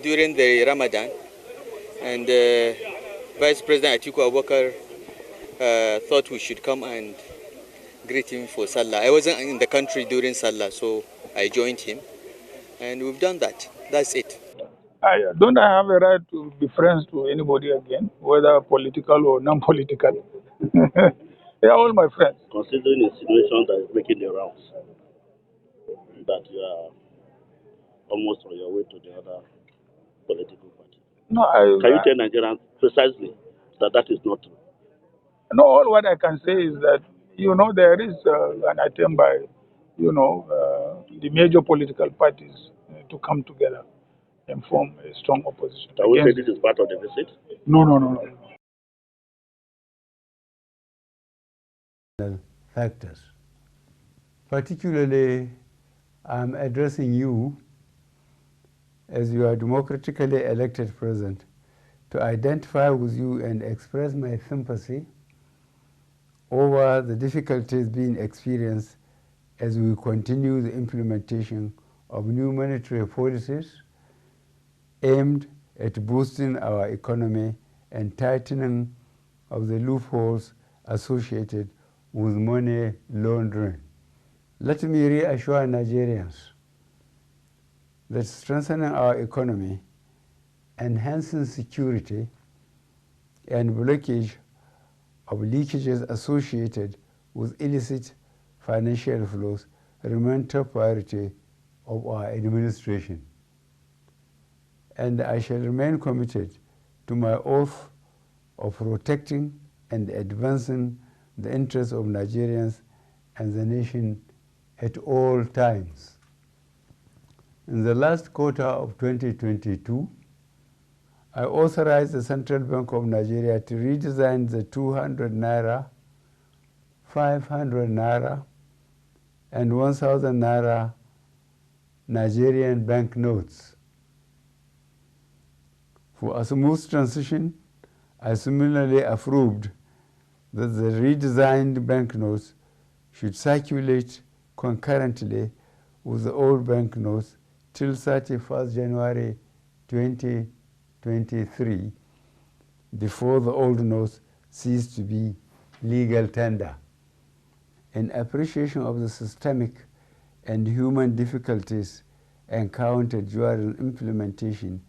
During the Ramadan, and Vice President Atiku Abubakar thought we should come and greet him for Salah. I wasn't in the country during Salah, so I joined him, and we've done that. That's it. Don't I have a right to be friends to anybody again, whether political or non-political? They are all my friends. Considering a situation that is making the rounds, that you are almost on your way to the other political party. No, Can you tell Nigerians precisely that that is not true? No, all what I can say is that, there is an attempt by, the major political parties to come together and form a strong opposition. Can we say this is part of the visit? No. Factors. Particularly, I'm addressing you as you are democratically elected president to identify with you and express my sympathy over the difficulties being experienced as we continue the implementation of new monetary policies aimed at boosting our economy and tightening of the loopholes associated with money laundering. Let me reassure Nigerians that strengthening our economy, enhancing security, and blockage of leakages associated with illicit financial flows remain top priority of our administration. And I shall remain committed to my oath of protecting and advancing the interests of Nigerians and the nation at all times. In the last quarter of 2022, I authorized the Central Bank of Nigeria to redesign the 200 Naira, 500 Naira, and 1,000 Naira Nigerian banknotes. For a smooth transition, I similarly approved that the redesigned banknotes should circulate concurrently with the old banknotes till 31st January 2023, before the old notes cease to be legal tender. In appreciation of the systemic and human difficulties encountered during implementation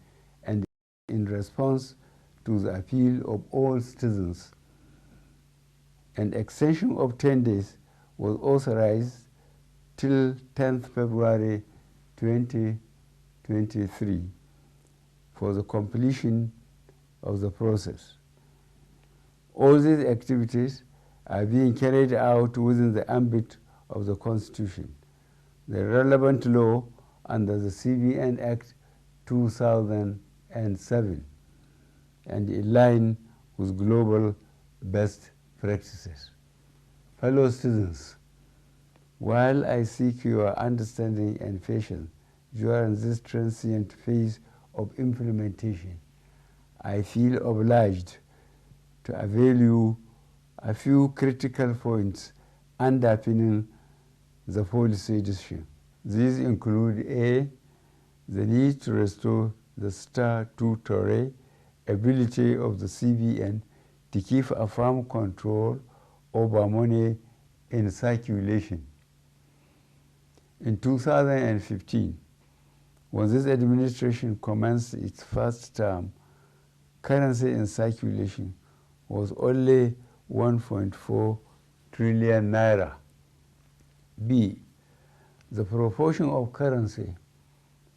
and in response to the appeal of all citizens, an extension of 10 days was authorized till 10th February 2023 for the completion of the process. All these activities are being carried out within the ambit of the Constitution, the relevant law under the CBN Act 2007, and in line with global best practices. Fellow citizens, while I seek your understanding and patience during this transient phase of implementation, I feel obliged to avail you a few critical points underpinning the policy decision. These include A, the need to restore the statutory ability of the CBN to keep a firm control over money in circulation. In 2015, when this administration commenced its first term, currency in circulation was only 1.4 trillion naira. B. The proportion of currency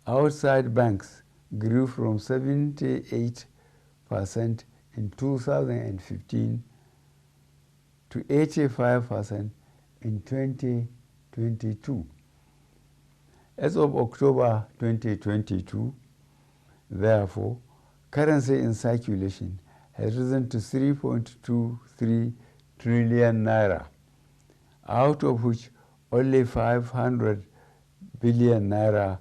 outside banks grew from 78% in 2015 to 85% in 2022. As of October 2022, therefore, currency in circulation has risen to 3.23 trillion naira, out of which only 500 billion naira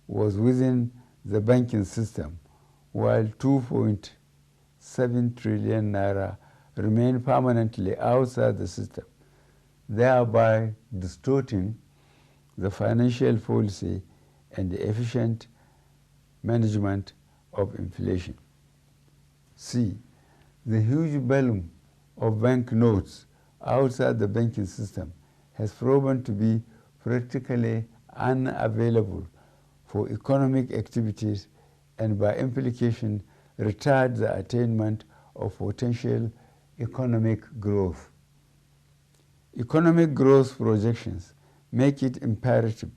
was within the banking system, while 2.7 trillion naira remained permanently outside the system, thereby distorting the financial policy and the efficient management of inflation. C. The huge volume of bank notes outside the banking system has proven to be practically unavailable for economic activities and by implication retard the attainment of potential economic growth. Economic growth projections make it imperative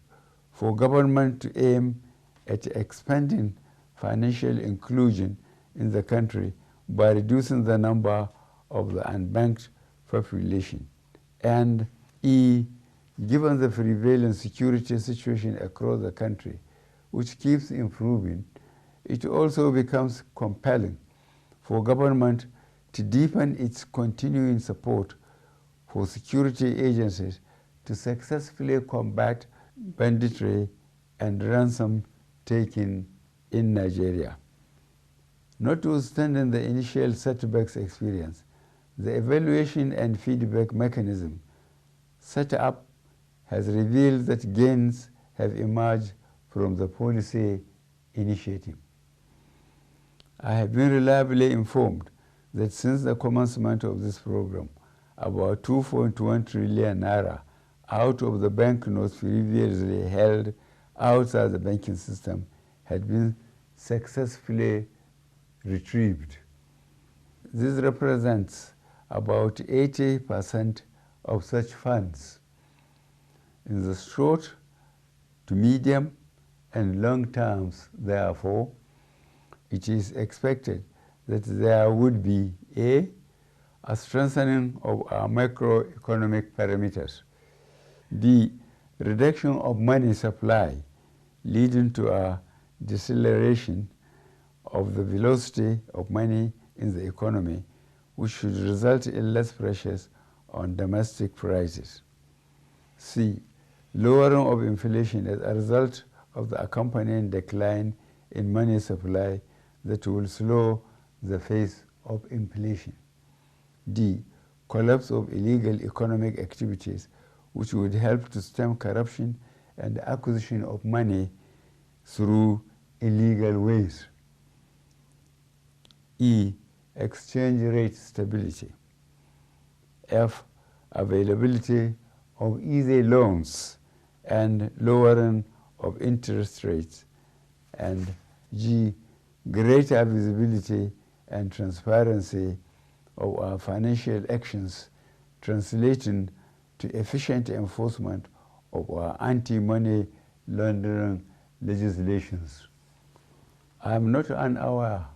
for government to aim at expanding financial inclusion in the country by reducing the number of the unbanked population. And E. Given the prevalent security situation across the country, which keeps improving, it also becomes compelling for government to deepen its continuing support for security agencies to successfully combat banditry and ransom taking in Nigeria. Notwithstanding the initial setbacks experienced, the evaluation and feedback mechanism set up has revealed that gains have emerged from the policy initiative. I have been reliably informed that since the commencement of this program, about 2.1 trillion naira out of the banknotes previously held outside the banking system had been successfully retrieved. This represents about 80% of such funds. In the short to medium and long terms, therefore, it is expected that there would be a strengthening of our macroeconomic parameters, B. Reduction of money supply, leading to a deceleration of the velocity of money in the economy, which should result in less pressures on domestic prices. C. Lowering of inflation as a result of the accompanying decline in money supply that will slow the pace of inflation. D. Collapse of illegal economic activities, which would help to stem corruption and the acquisition of money through illegal ways. E. Exchange rate stability. F. Availability of easy loans and lowering of interest rates. And G. Greater visibility and transparency of our financial actions, translating to efficient enforcement of our anti-money laundering legislations. I am not unaware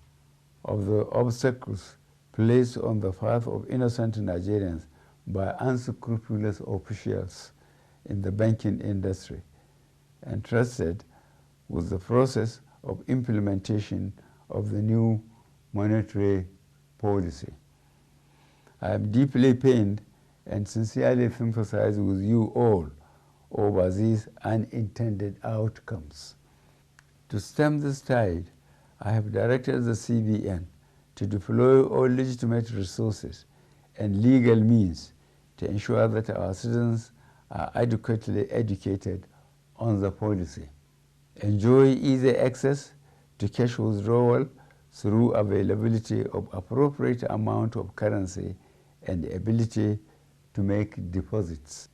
of the obstacles placed on the path of innocent Nigerians by unscrupulous officials in the banking industry, entrusted with the process of implementation of the new monetary policy. I am deeply pained and sincerely sympathize with you all over these unintended outcomes. To stem this tide, I have directed the CBN to deploy all legitimate resources and legal means to ensure that our citizens are adequately educated on the policy, enjoy easy access to cash withdrawal through availability of appropriate amount of currency and the ability to make deposits.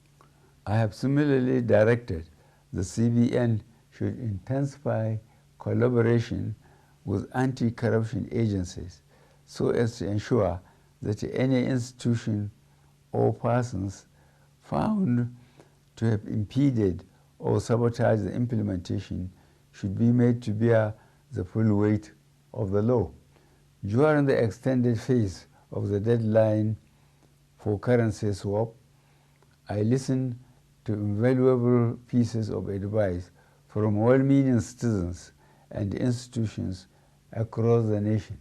I have similarly directed the CBN should intensify collaboration with anti-corruption agencies so as to ensure that any institution or persons found to have impeded or sabotaged the implementation should be made to bear the full weight of the law. During the extended phase of the deadline for currency swap, I listened to invaluable pieces of advice from well-meaning citizens and institutions across the nation.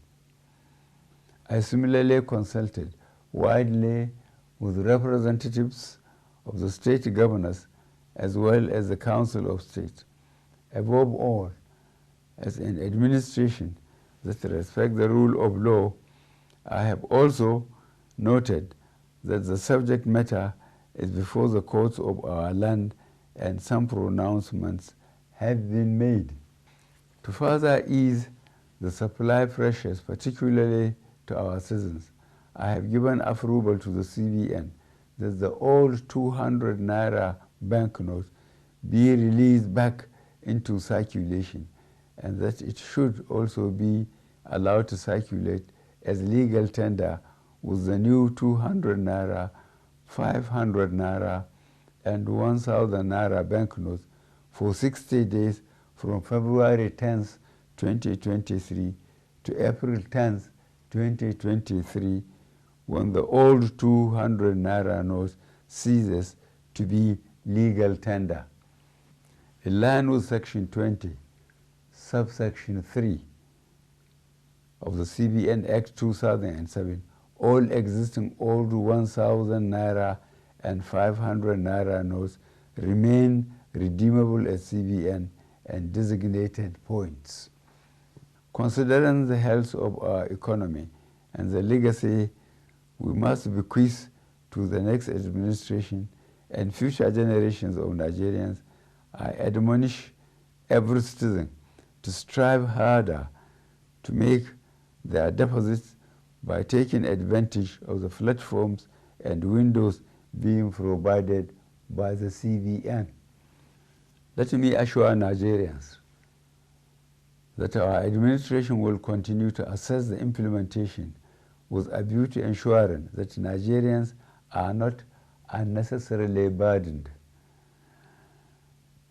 I similarly consulted widely with representatives of the state governors as well as the Council of State. Above all, as an administration that respects the rule of law, I have also noted that the subject matter is before the courts of our land and some pronouncements have been made. To further ease the supply pressures, particularly to our citizens, I have given approval to the CBN that the old 200 naira banknotes be released back into circulation, and that it should also be allowed to circulate as legal tender with the new 200 naira, 500 naira, and 1000 naira banknotes for 60 days from February 10th, 2023 to April 10th, 2023, when the old 200 naira note ceases to be legal tender. In line with Section 20, subsection 3 of the CBN Act 2007, all existing old 1000 naira and 500 naira notes remain redeemable at CBN and designated points. Considering the health of our economy and the legacy we must bequeath to the next administration and future generations of Nigerians, I admonish every citizen to strive harder to make their deposits by taking advantage of the platforms and windows being provided by the CBN. Let me assure Nigerians that our administration will continue to assess the implementation with a view to ensuring that Nigerians are not unnecessarily burdened.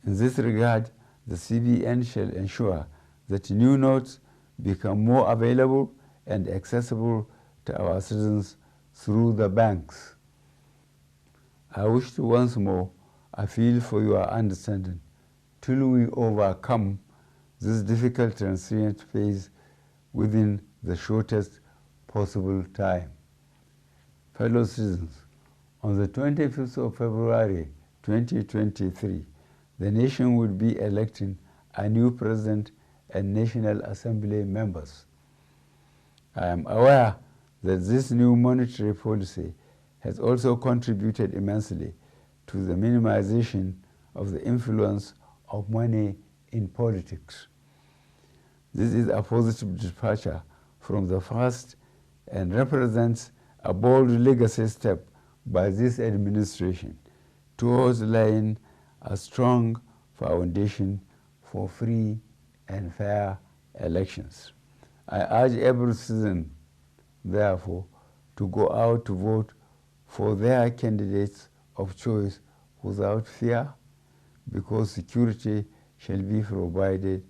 In this regard, the CBN shall ensure that new notes become more available and accessible to our citizens through the banks. I wish to once more appeal for your understanding till we overcome this difficult transient phase within the shortest possible time. Fellow citizens, on the 25th of February 2023, the nation will be electing a new president and National Assembly members. I am aware that this new monetary policy has also contributed immensely to the minimization of the influence of money in politics. This is a positive departure from the past and represents a bold legacy step by this administration towards laying a strong foundation for free and fair elections. I urge every citizen, therefore, to go out to vote for their candidates of choice without fear, because security shall be provided